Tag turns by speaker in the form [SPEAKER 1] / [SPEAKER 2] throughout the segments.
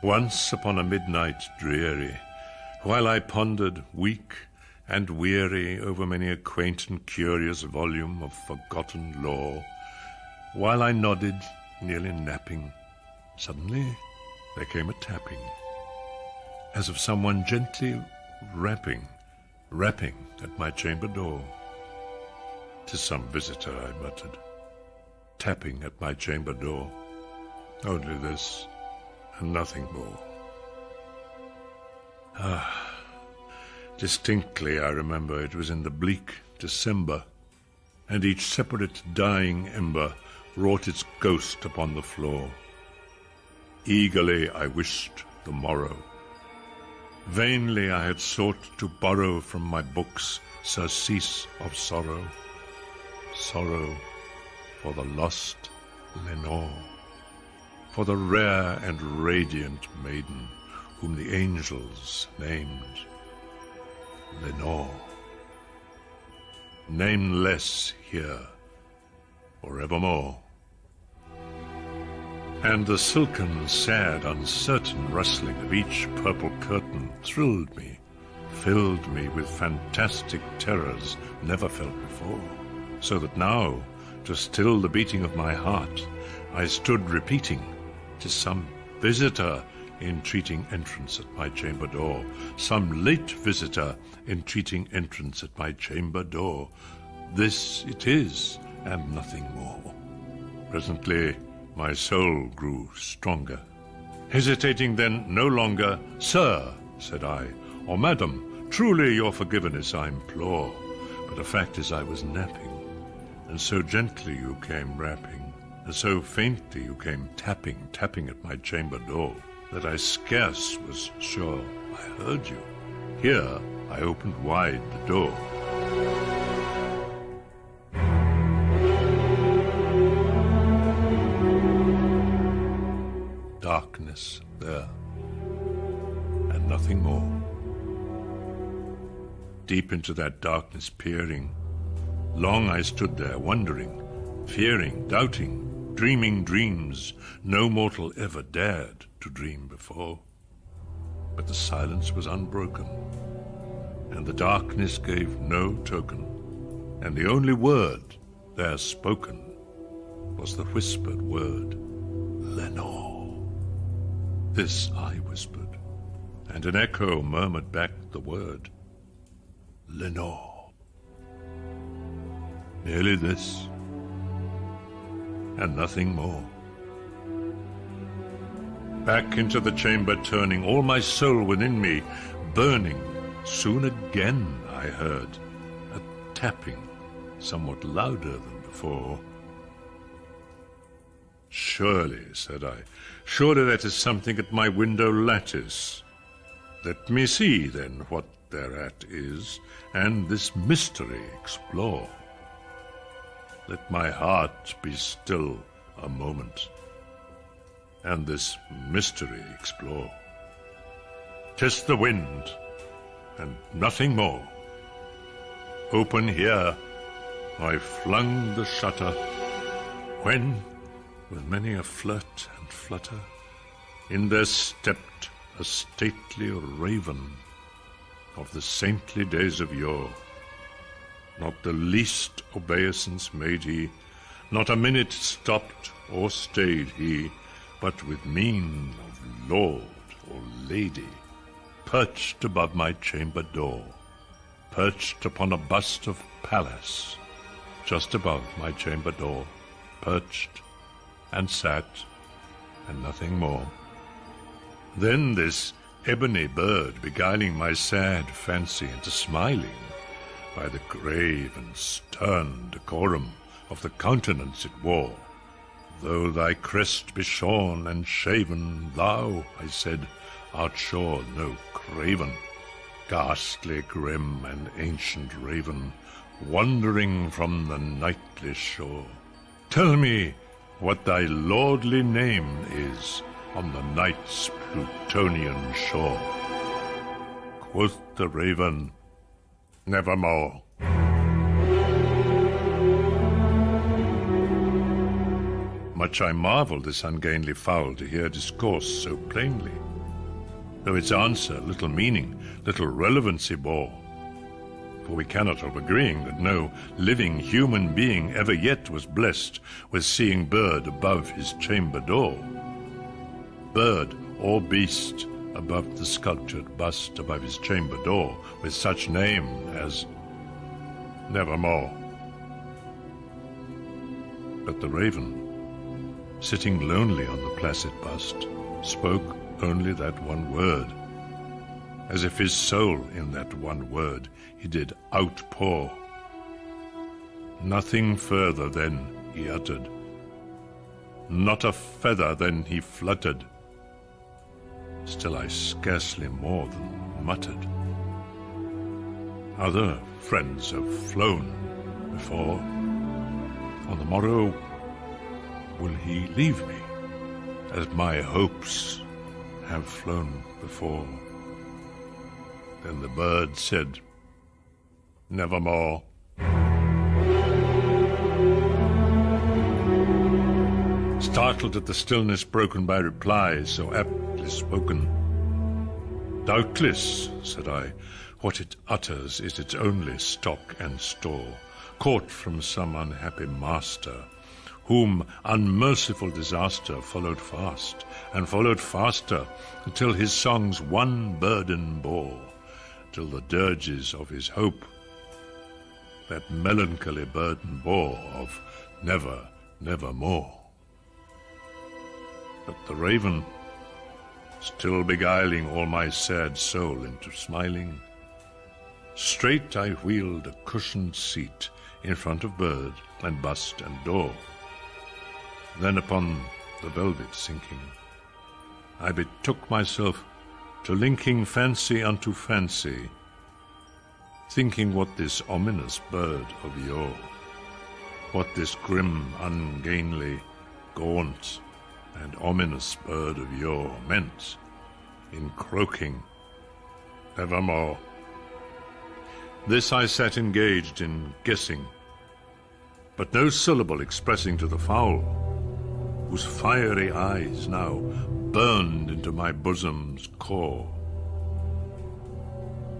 [SPEAKER 1] Once upon a midnight dreary, while I pondered, weak and weary, over many a quaint and curious volume of forgotten lore, while I nodded, nearly napping, suddenly there came a tapping, as of someone gently rapping at my chamber door. "'Tis some visitor," I muttered, tapping at my chamber door. Only this, and nothing more. Distinctly I remember it was in the bleak December, and each separate dying ember wrought its ghost upon the floor. Eagerly I wished the morrow. Vainly I had sought to borrow from my books surcease of sorrow, sorrow for the lost Lenore, for the rare and radiant maiden whom the angels named Lenore, nameless here forevermore. And the silken, sad, uncertain rustling of each purple curtain thrilled me, filled me with fantastic terrors never felt before, so that now, to still the beating of my heart, I stood repeating, "'Tis some visitor entreating entrance at my chamber door, some late visitor entreating entrance at my chamber door. This it is, and nothing more." Presently my soul grew stronger. Hesitating then no longer, "Sir," said I, "or Madam, truly your forgiveness I implore, but the fact is I was napping, and so gently you came rapping, and so faintly you came tapping at my chamber door, that I scarce was sure I heard you. Here I opened wide the door." Darkness there, and nothing more. Deep into that darkness peering, long I stood there, wondering, fearing, doubting, dreaming dreams no mortal ever dared to dream before. But the silence was unbroken, and the darkness gave no token, and the only word there spoken was the whispered word, "Lenore." This I whispered, and an echo murmured back the word, "Lenore." Merely this, and nothing more. Back into the chamber turning, all my soul within me burning, soon again I heard a tapping somewhat louder than before. "Surely," said I, "surely that is something at my window lattice. Let me see, then, what thereat is, and this mystery explore. Let my heart be still a moment, and this mystery explore. 'Tis the wind, and nothing more. Open here, I flung the shutter, when, with many a flirt and flutter, in there stepped a stately raven of the saintly days of yore. Not the least obeisance made he, not a minute stopped or stayed he, but with mien of lord or lady, perched above my chamber door, perched upon a bust of Pallas, just above my chamber door, perched and sat, and nothing more. Then this ebony bird, beguiling my sad fancy into smiling, by the grave and stern decorum of the countenance it wore, "Though thy crest be shorn and shaven, thou," I said, "art sure no craven, ghastly, grim, and ancient raven, wandering from the nightly shore. Tell me what thy lordly name is on the night's Plutonian shore." Quoth the raven, "Nevermore." Much I marvelled this ungainly fowl to hear discourse so plainly, though its answer little meaning, little relevancy bore. For we cannot help agreeing that no living human being ever yet was blessed with seeing bird above his chamber door. Bird or beast above the sculptured bust above his chamber door, with such name as Nevermore. But the raven, sitting lonely on the placid bust, spoke only that one word, as if his soul in that one word he did outpour. Nothing further then he uttered, not a feather then he fluttered. Still I scarcely more than muttered. Other friends have flown before. On the morrow will he leave me, as my hopes have flown before. Then the bird said, Nevermore. Startled at the stillness broken by replies so aptly spoken. Doubtless, said I, what it utters is its only stock and store, caught from some unhappy master, whom unmerciful disaster followed fast, and followed faster, until his songs one burden bore, till the dirges of his hope that melancholy burden bore of never, nevermore. But the raven, still beguiling all my sad soul into smiling, straight I wheeled a cushioned seat in front of bird and bust and door. Then upon the velvet sinking, I betook myself to linking fancy unto fancy, thinking what this ominous bird of yore, what this grim, ungainly, gaunt, and ominous bird of yore meant in croaking, Nevermore. This I sat engaged in guessing, but no syllable expressing to the fowl, whose fiery eyes now burned into my bosom's core.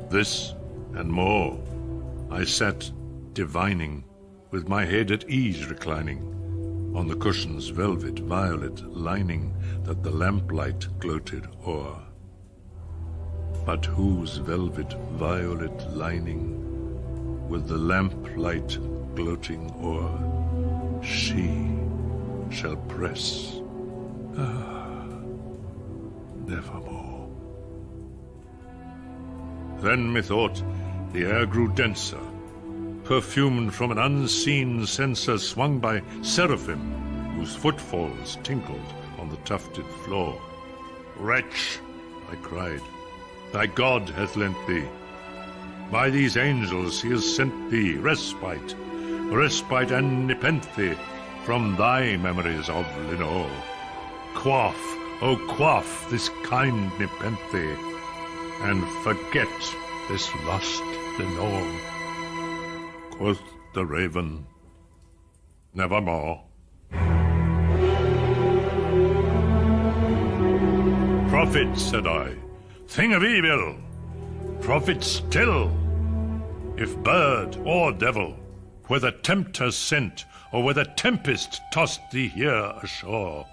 [SPEAKER 1] This and more I sat divining, with my head at ease reclining, on the cushion's velvet violet lining that the lamplight gloated o'er. But whose velvet violet lining, with the lamplight gloating o'er, she shall press, nevermore. Then methought the air grew denser, perfumed from an unseen censer swung by seraphim, whose footfalls tinkled on the tufted floor. Wretch, I cried, thy God hath lent thee. By these angels he has sent thee respite, respite and nepenthe from thy memories of Lenore. Quaff, oh quaff this kind nepenthe, and forget this lost Lenore. Quoth the raven, Nevermore. Prophet, said I, thing of evil, prophet still, if bird or devil, whether tempter sent, or whether tempest tossed thee here ashore,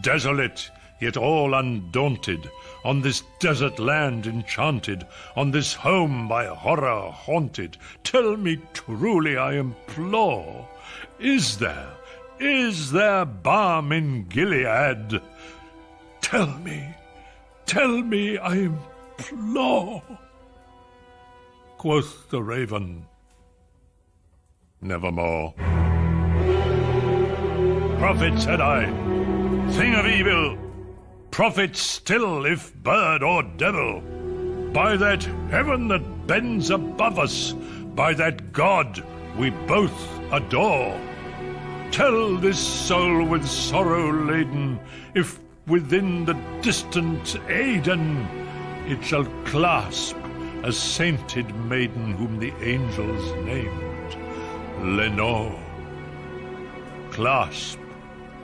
[SPEAKER 1] desolate, yet all undaunted, on this desert land enchanted, on this home by horror haunted, tell me truly, I implore, is there balm in Gilead? Tell me, I implore. Quoth the raven, Nevermore. Prophet, said I, thing of evil, prophet still, if bird or devil, by that heaven that bends above us, by that God we both adore, tell this soul with sorrow laden, if within the distant Aidenn it shall clasp a sainted maiden whom the angels named Lenore. Clasp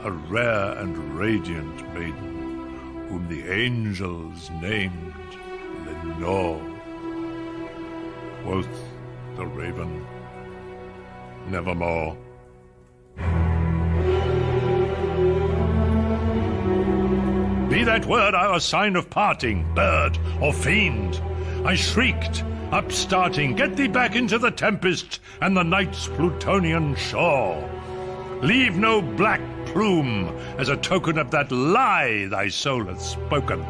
[SPEAKER 1] a rare and radiant maiden, whom the angels named Lenore. Quoth the raven, nevermore. Be that word our sign of parting, bird or fiend, I shrieked, upstarting, get thee back into the tempest and the night's Plutonian shore. Leave no black plume as a token of that lie thy soul hath spoken.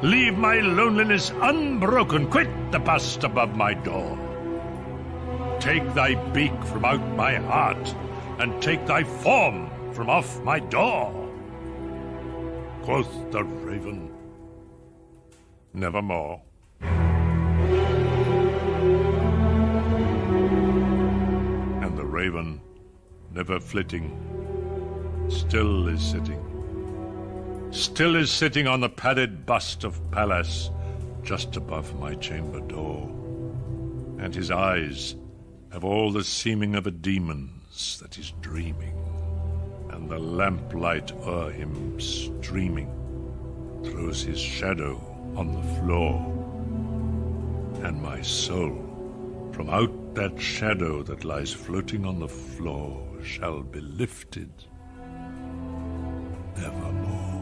[SPEAKER 1] Leave my loneliness unbroken, quit the bust above my door. Take thy beak from out my heart, and take thy form from off my door. Quoth the raven, nevermore. And the raven, never flitting, still is sitting on the padded bust of Pallas, just above my chamber door. And his eyes have all the seeming of a demon's that is dreaming, and the lamplight o'er him streaming throws his shadow on the floor. And my soul, from out that shadow that lies floating on the floor, shall be lifted nevermore.